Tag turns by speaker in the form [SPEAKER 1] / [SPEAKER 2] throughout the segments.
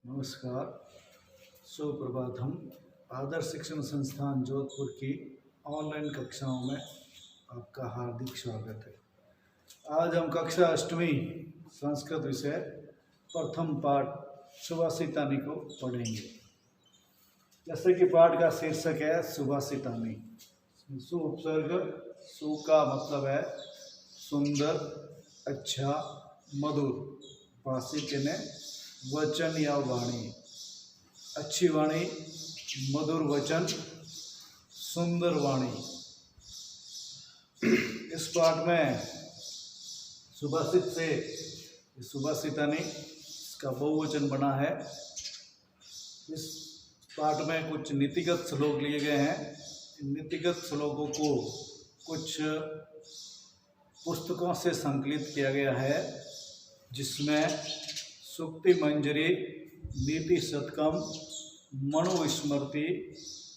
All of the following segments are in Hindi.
[SPEAKER 1] नमस्कार, सुप्रभात। हम आदर्श शिक्षण संस्थान जोधपुर की ऑनलाइन कक्षाओं में आपका हार्दिक स्वागत है। आज हम कक्षा अष्टमी संस्कृत विषय प्रथम पाठ सुभाषितानी को पढ़ेंगे। जैसे कि पाठ का शीर्षक है सुभाषितानी। सु उपसर्ग, सु का मतलब है सुंदर, अच्छा, मधुर। भाषित यानी वचन या वाणी, अच्छी वाणी, मधुर वचन, सुंदर वाणी। इस पाठ में सुभाषित से सुभाषितानी इसका बहुवचन बना है। इस पाठ में कुछ नीतिगत श्लोक लिए गए हैं। इन नीतिगत श्लोकों को कुछ पुस्तकों से संकलित किया गया है, जिसमें सूक्ति मंजरी, नीति शतकम, मनुस्मृति,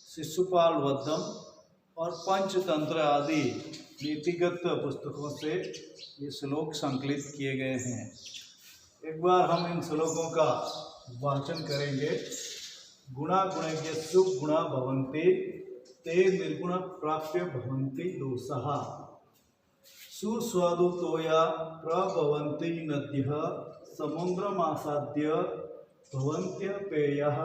[SPEAKER 1] शिशुपाल वद्धम और पंचतंत्र आदि नीतिगत पुस्तकों से ये श्लोक संकलित किए गए हैं। एक बार हम इन श्लोकों का वाचन करेंगे। गुणा गुणज्ञ सुगुणा भवन्ति, ते निर्गुण प्राप्य भवन्ति दोषः। सुस्वादुतोया प्रभवन्ति नद्यः, समुद्रमासाद्य भवन्त्यपेयः।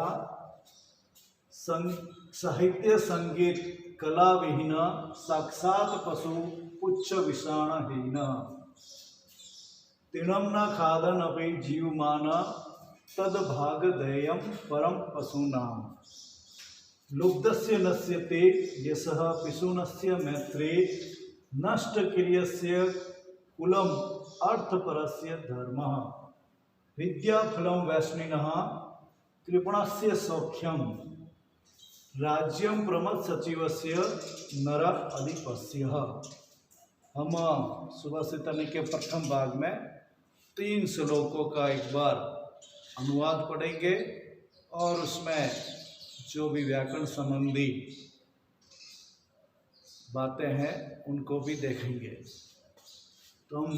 [SPEAKER 1] साहित्य संगीत कला विहीन, साक्षात् पशु पुच्छ विषाणहीन। तृणं न खादन्नपि जीवमान, तद्भागधेयं परं पशूनां। लुब्धस्य नश्यते यशः, पिशुनस्य मैत्रे। नष्टक्रियस्य कुलम् अर्थपरस्य धर्मः। विद्याफलं वैष्णिनः, कृपणस्य सौख्यं। राज्यं प्रमथ सचिवस्य, नर अधिपस्यः। हम सुभाषितानी के प्रथम भाग में 3 श्लोकों का एक बार अनुवाद पढ़ेंगे और उसमें जो भी व्याकरण संबंधी बातें हैं उनको भी देखेंगे। तो हम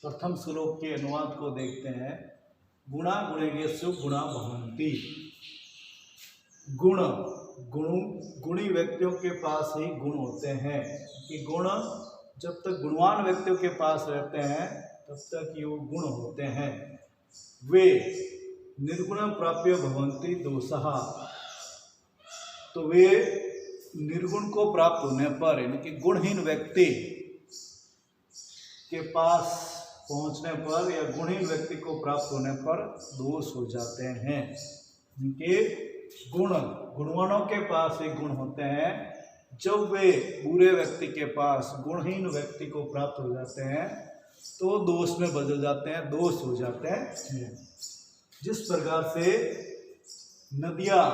[SPEAKER 1] प्रथम श्लोक के अनुवाद को देखते हैं। गुणा गुणज्ञ सुगुणा भवन्ति। गुणी व्यक्तियों के पास ही गुण होते हैं। कि गुण जब तक गुणवान व्यक्तियों के पास रहते हैं तब तक ये वो गुण होते हैं। वे निर्गुण प्राप्य भवन्ति दोषः। तो वे निर्गुण को प्राप्त होने पर, यानी कि गुणहीन व्यक्ति के पास पहुंचने पर या गुणहीन व्यक्ति को प्राप्त होने पर दोष हो जाते हैं। इनके गुणवानों के पास ही गुण होते हैं। जब वे बुरे व्यक्ति के पास, गुणहीन व्यक्ति को प्राप्त हो जाते हैं तो दोष में बदल जाते हैं, दोष हो जाते हैं। जिस प्रकार से नदियाँ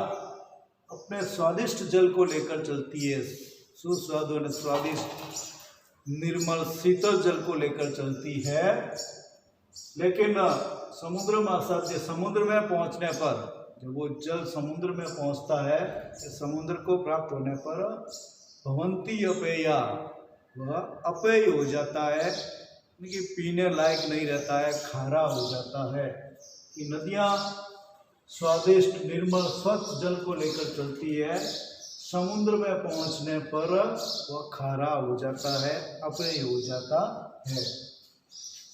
[SPEAKER 1] अपने स्वादिष्ट जल को लेकर चलती है, सुस्वादु और स्वादिष्ट निर्मल शीतल जल को लेकर चलती है, लेकिन समुद्र में असाध्य, समुद्र में पहुंचने पर, जब वो जल समुद्र में पहुंचता है, समुद्र को प्राप्त होने पर भवन्ति अपेया, वह अपेय हो जाता है, कि पीने लायक नहीं रहता है, खारा हो जाता है। कि नदियाँ स्वादिष्ट निर्मल स्वच्छ जल को लेकर चलती है, समुद्र में पहुंचने पर वह खारा हो जाता है, अपेय हो जाता है।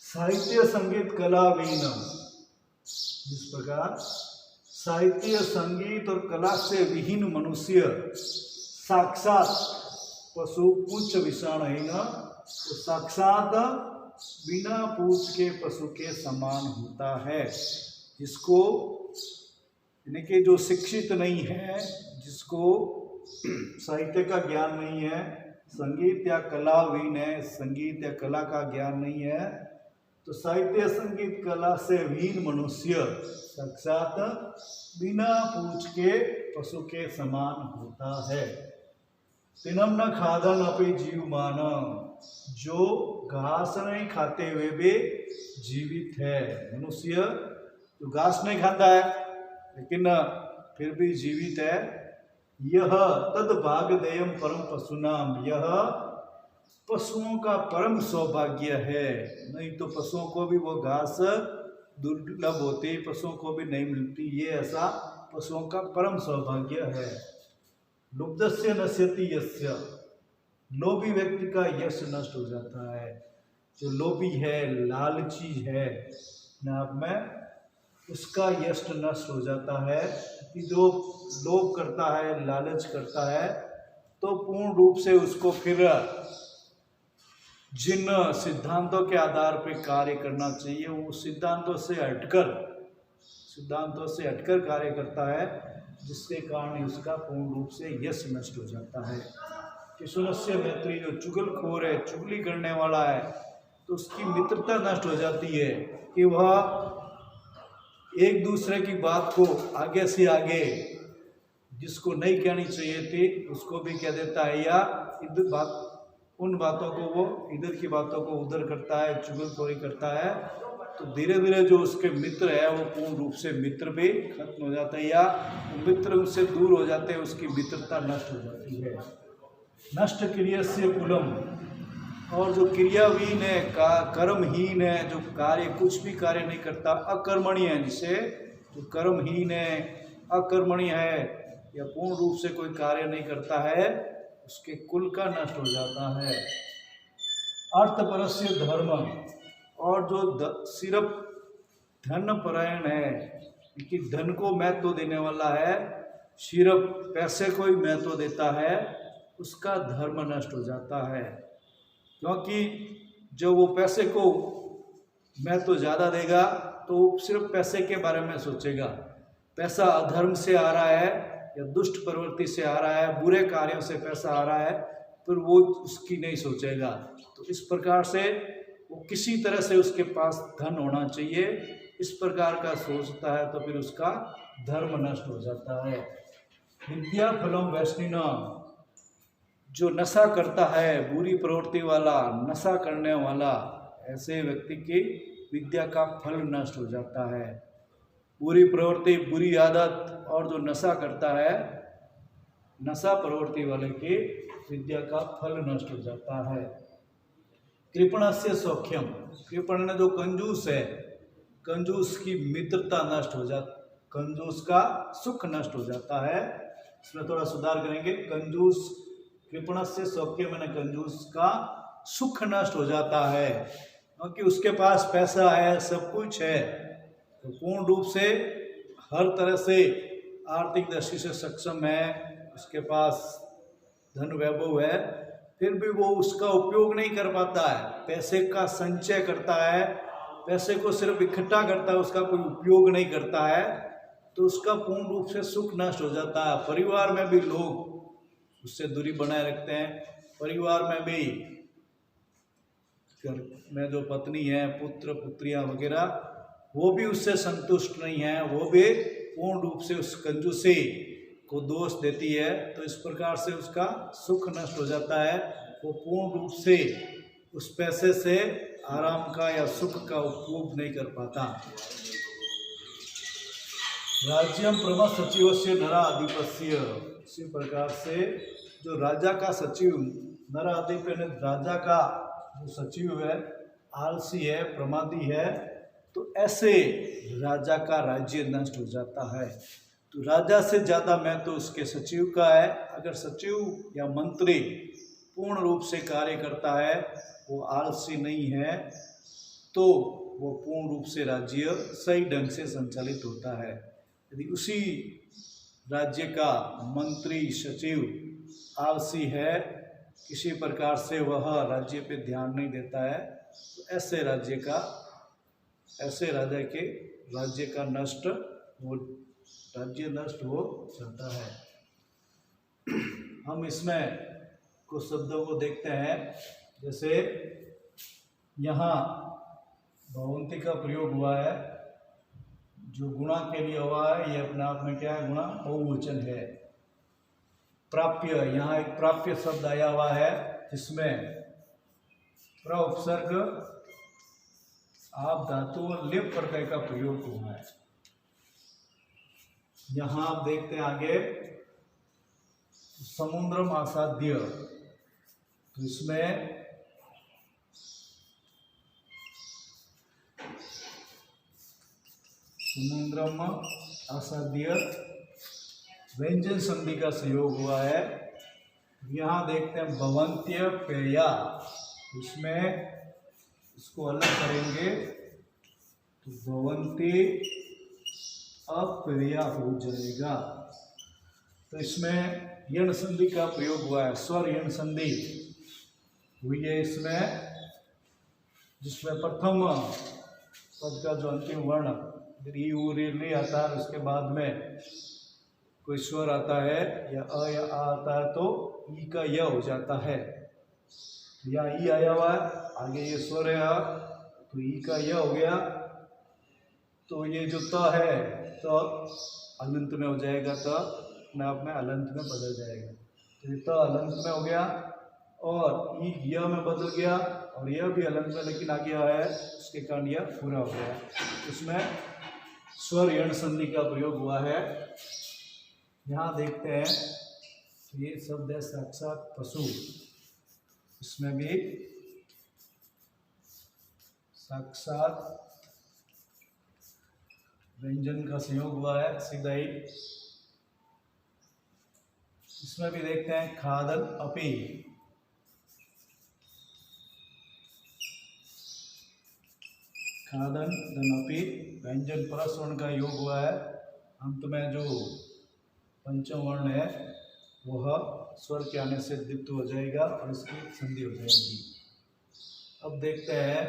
[SPEAKER 1] साहित्य संगीत कला विहीनम, जिस प्रकार साहित्य संगीत और कला से विहीन मनुष्य साक्षात पशु पूछ विषाणहीन, तो साक्षात बिना पूछ के पशु के समान होता है। जिसको, यानी कि जो शिक्षित नहीं है, जिसको साहित्य का ज्ञान नहीं है, संगीत या कला विहीन है, संगीत या कला का ज्ञान नहीं है, तो साहित्य संगीत कला से विहीन मनुष्य साक्षात बिना पूछ के पशु के समान होता है। तृणं न खादन्नपि जीवमान, जो घास नहीं खाते हुए भी जीवित है। मनुष्य जो घास नहीं खाता है लेकिन फिर भी जीवित है। यह तद भागधेयम परम पशुनाम, यह पशुओं का परम सौभाग्य है। नहीं तो पशुओं को भी वो घास दुर्लभ होती, पशुओं को भी नहीं मिलती, ये ऐसा पशुओं का परम सौभाग्य है। लुब्धस्य नश्यति यस्य, लोभी व्यक्ति का यश नष्ट हो जाता है। जो लोभी है, लालची है अपने आप में, उसका यश नष्ट हो जाता है। कि जो लोभ करता है, लालच करता है, तो पूर्ण रूप से उसको फिर जिन सिद्धांतों के आधार पर कार्य करना चाहिए, वो सिद्धांतों से हटकर कार्य करता है, जिसके कारण उसका पूर्ण रूप से यश नष्ट हो जाता है। किशुनस्य मैत्री, जो चुगलखोर है, चुगली करने वाला है, तो उसकी मित्रता नष्ट हो जाती है कि वह एक दूसरे की बात को आगे से आगे, जिसको नहीं कहनी चाहिए थी, उसको भी कह देता है, या इधर उन बातों को वो इधर की बातों को उधर करता है, चुगलखोरी करता है। तो धीरे धीरे जो उसके मित्र है वो पूर्ण रूप से मित्र भी खत्म हो जाता है, या मित्र उससे दूर हो जाते हैं, उसकी मित्रता नष्ट हो जाती है। नष्ट क्रियस्य कुलम, और जो क्रियाहीन है, कर्महीन है, जो कुछ भी कार्य नहीं करता, अकर्मणी है, जिसे जो कर्महीन है, अकर्मणी है, या पूर्ण रूप से कोई कार्य नहीं करता है, उसके कुल का नष्ट हो जाता है। अर्थपरस्य धर्म, और जो सिर्फ धन परायण है, कि धन को महत्व देने वाला है, सिर्फ पैसे को ही महत्व देता है, उसका धर्म नष्ट हो जाता है। क्योंकि जब वो पैसे को महत्व ज़्यादा देगा तो वो सिर्फ पैसे के बारे में सोचेगा। पैसा अधर्म से आ रहा है या दुष्ट प्रवृत्ति से आ रहा है, बुरे कार्यों से पैसा आ रहा है, फिर वो उसकी नहीं सोचेगा। तो इस प्रकार से वो किसी तरह से उसके पास धन होना चाहिए, इस प्रकार का सोचता है, तो फिर उसका धर्म नष्ट हो जाता है। विद्या फलम वैष्णिना, जो नशा करता है, बुरी प्रवृत्ति वाला, नशा करने वाला, ऐसे व्यक्ति की विद्या का फल नष्ट हो जाता है। बुरी प्रवृत्ति, बुरी आदत और जो नशा करता है, नशा प्रवृत्ति वाले की विद्या का फल नष्ट हो जाता है। कृपणस्य सौख्यम, कृपण जो कंजूस है, कंजूस की मित्रता नष्ट हो जाती, कंजूस का सुख नष्ट हो जाता है। इसमें थोड़ा सुधार करेंगे। कंजूस, कृपणस्य सौख्यम मैंने कंजूस का सुख नष्ट हो जाता है, क्योंकि उसके पास पैसा है, सब कुछ है, तो पूर्ण रूप से हर तरह से आर्थिक दृष्टि से सक्षम है, उसके पास धन वैभव है, फिर भी वो उसका उपयोग नहीं कर पाता है। पैसे का संचय करता है, पैसे को सिर्फ इकट्ठा करता है, उसका कोई उपयोग नहीं करता है, तो उसका पूर्ण रूप से सुख नष्ट हो जाता है। परिवार में भी लोग उससे दूरी बनाए रखते हैं। परिवार में भी घर में जो पत्नी है, पुत्र पुत्रियां वगैरह, वो भी उससे संतुष्ट नहीं है, वो भी पूर्ण रूप से उस कंजूसी को दोष देती है, तो इस प्रकार से उसका सुख नष्ट हो जाता है। वो पूर्ण रूप से उस पैसे से आराम का या सुख का उपभोग नहीं कर पाता। राज्यम प्रम सचिव से नराधिपस्य, इसी प्रकार से जो राजा का सचिव, नराधिप राजा का जो सचिव है, आलसी है, प्रमादी है, तो ऐसे राजा का राज्य नष्ट हो जाता है। तो राजा से ज़्यादा महत्व उसके सचिव का है। अगर सचिव या मंत्री पूर्ण रूप से कार्य करता है, वो आलसी नहीं है, तो वो पूर्ण रूप से राज्य सही ढंग से संचालित होता है। यदि उसी राज्य का मंत्री, सचिव आलसी है, किसी प्रकार से वह राज्य पे ध्यान नहीं देता है, तो ऐसे राजा के राज्य का राज्य नष्ट हो जाता है। हम इसमें कुछ शब्दों को देखते हैं, जैसे यहाँ भवंती का प्रयोग हुआ है, जो गुणा के लिए हुआ है, ये अपने आप में क्या है, गुणा बहुवचन है। प्राप्य, यहाँ एक प्राप्य शब्द आया हुआ है, जिसमें प्र उपसर्ग आप धातु और लिप प्रत्यय का प्रयोग हुआ है। यहाँ आप देखते हैं आगे समुद्रम आसाद्य, तो इसमें समुद्रम असाध्य व्यंजन संधि का संयोग हुआ है। यहाँ देखते हैं भवंत्य पेया, इसमें इसको अलग करेंगे तो भवंती अपेया हो जाएगा। तो इसमें यण संधि का प्रयोग हुआ है, स्वर यण संधि हुई है इसमें, जिसमें प्रथम पद का जो अंतिम वर्ण री उ रे ले आता है, उसके बाद में कोई स्वर आता है या अ या आ आता है तो ई का य हो जाता है। यहाँ ई आया हुआ है, आगे ये स्वर है आ, तो ई का य हो गया, तो ये जो त है तो अलंत में हो जाएगा, तो अपने आप में अलंत में बदल जाएगा। तो ये त अलंत में हो गया और ई य में बदल गया और यह भी अलंत में लेकिन आ गया है, उसके कारण यह पूरा हो गया। इसमें स्वर यण संधि का प्रयोग हुआ है। यहाँ देखते हैं ये शब्द है साक्षात पशु, इसमें भी साक्षात व्यंजन का संयोग हुआ है सीधा ही। इसमें भी देखते हैं खादन अपि, खादन धनपि व्यंजन परस्वर्ण का योग हुआ है। अंत में जो पंचम वर्ण है वह स्वर के आने से द्वित्व हो जाएगा और इसकी संधि हो जाएगी। अब देखते हैं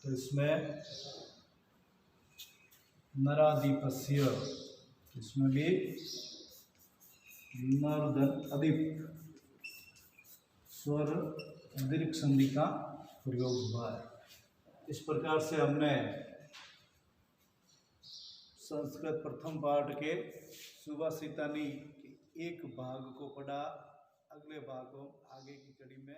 [SPEAKER 1] तो इसमें नराधिपस्य, इसमें भी नर्दन अधिप स्वर दीर्घ संधि का प्रयोग हुआ है। इस प्रकार से हमने संस्कृत प्रथम पाठ के सुभाषितानी के एक भाग को पढ़ा। अगले भाग को आगे की कड़ी में